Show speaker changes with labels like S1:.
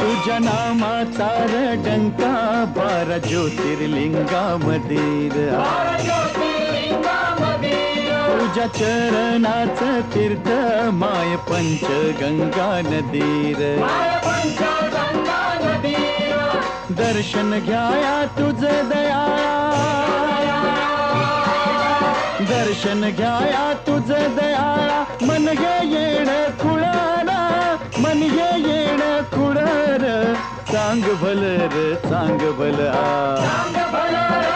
S1: तुझ्या नामाचा डंका 12 ज्योतिर्लिंगामधीर तुझ्या चरणाचं तीर्थ माय पंचगंगा नदीर दर्शन घ्याया तुझं दयाळा दर्शन घ्याया तुझं दयाळा मन घे येण खुळारा मन घे येण खुळर चांग भलर चांग भल आ